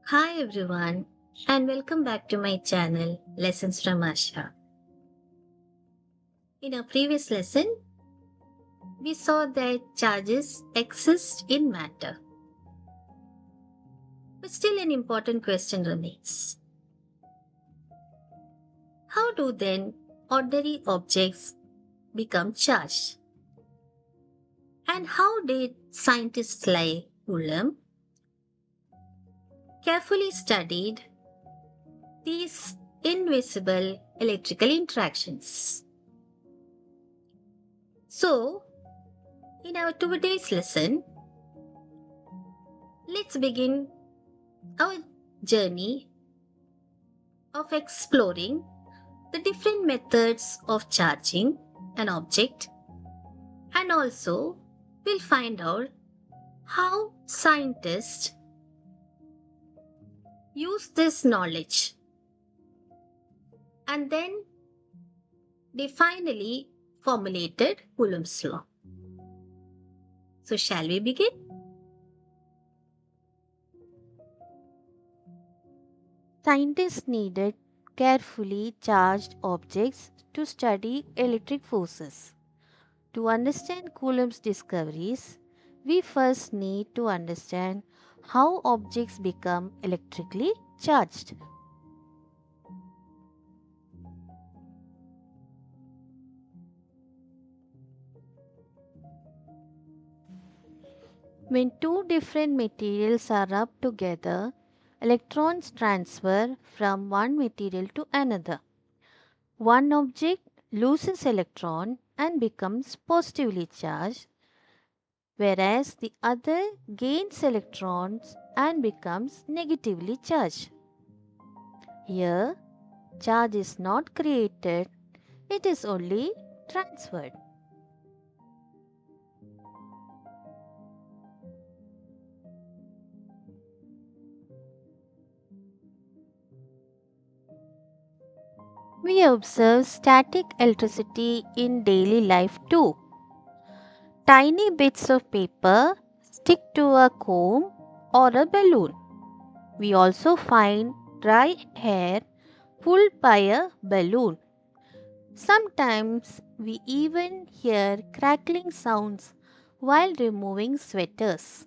Hi everyone, and welcome back to my channel Lessons from Asha. In our previous lesson, we saw that charges exist in matter. But still, an important question remains. How do then ordinary objects become charged? And how did scientists like Coulomb carefully studied these invisible electrical interactions? So, in our today's lesson, let's begin our journey of exploring the different methods of charging an object, and also we'll find out how scientists use this knowledge, and then they finally formulated Coulomb's law. So shall we begin? Scientists needed carefully charged objects to study electric forces. To understand Coulomb's discoveries, we first need to understand how objects become electrically charged. When two different materials are rubbed together, electrons transfer from one material to another. One object loses electron and becomes positively charged, whereas the other gains electrons and becomes negatively charged. Here, charge is not created, it is only transferred. We observe static electricity in daily life too. Tiny bits of paper stick to a comb or a balloon. We also find dry hair pulled by a balloon. Sometimes we even hear crackling sounds while removing sweaters.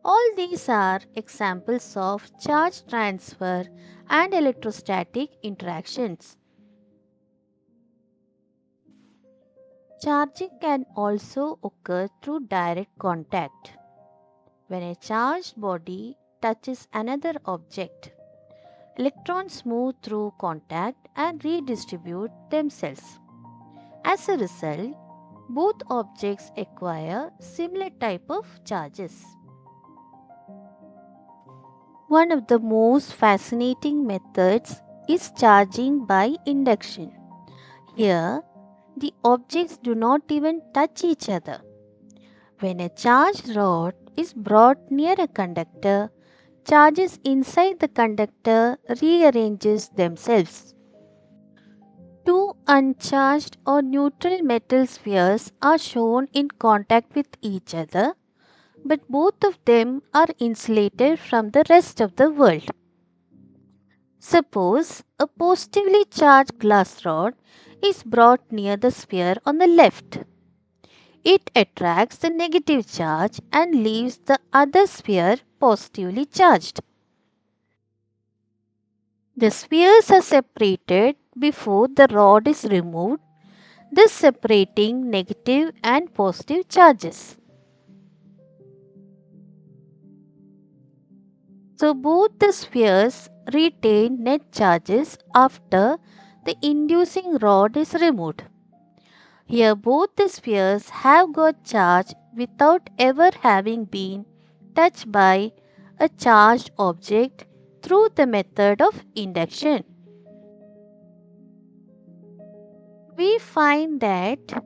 All these are examples of charge transfer and electrostatic interactions. Charging can also occur through direct contact. When a charged body touches another object, electrons move through contact and redistribute themselves. As a result, both objects acquire similar type of charges. One of the most fascinating methods is charging by induction. Here, the objects do not even touch each other. When a charged rod is brought near a conductor, charges inside the conductor rearranges themselves. Two uncharged or neutral metal spheres are shown in contact with each other, but both of them are insulated from the rest of the world. Suppose a positively charged glass rod is brought near the sphere on the left. It attracts the negative charge and leaves the other sphere positively charged. The spheres are separated before the rod is removed, thus separating negative and positive charges. So both the spheres retain net charges after the inducing rod is removed. Here both the spheres have got charge without ever having been touched by a charged object through the method of induction. We find that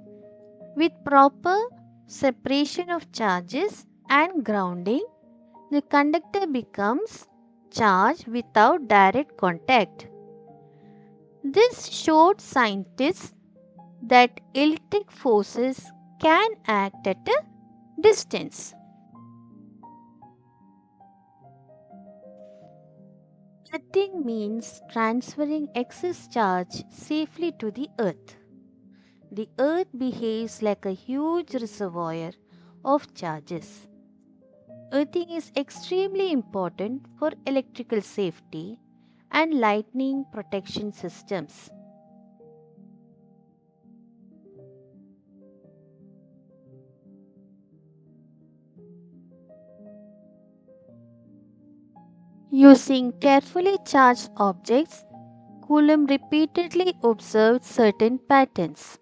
with proper separation of charges and grounding, the conductor becomes charged without direct contact. This showed scientists that electric forces can act at a distance. Earthing means transferring excess charge safely to the earth. The earth behaves like a huge reservoir of charges. Earthing is extremely important for electrical safety and lightning protection systems. Using carefully charged objects, Coulomb repeatedly observed certain patterns.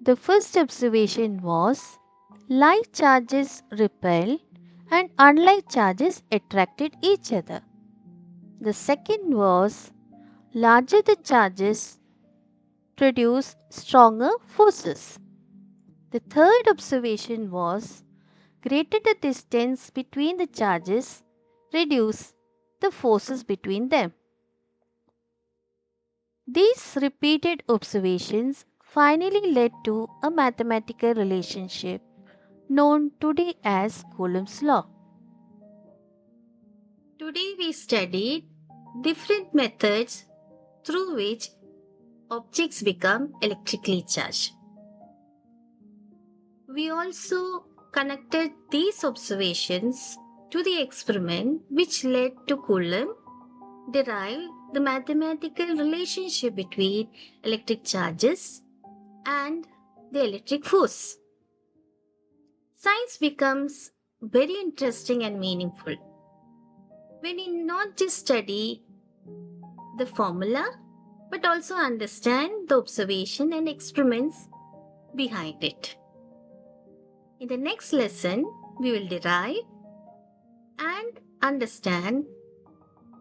The first observation was like charges repel and unlike charges attracted each other. The second was larger the charges produce stronger forces. The third observation was greater the distance between the charges reduce the forces between them. These repeated observations finally led to a mathematical relationship known today as Coulomb's law. Today we studied different methods through which objects become electrically charged. We also connected these observations to the experiment which led to Coulomb derive the mathematical relationship between electric charges and the electric force. Science becomes very interesting and meaningful when we not just study the formula but also understand the observation and experiments behind it. In the next lesson, we will derive and understand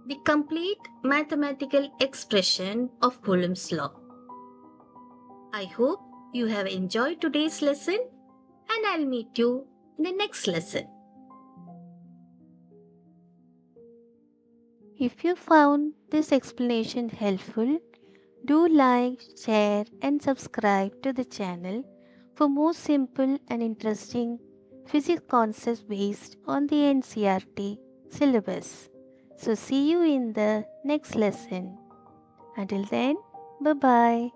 the complete mathematical expression of Coulomb's law. I hope you have enjoyed today's lesson and I'll meet you in the next lesson. If you found this explanation helpful, do like, share, and subscribe to the channel for more simple and interesting physics concepts based on the NCERT syllabus. So, see you in the next lesson. Until then, bye bye.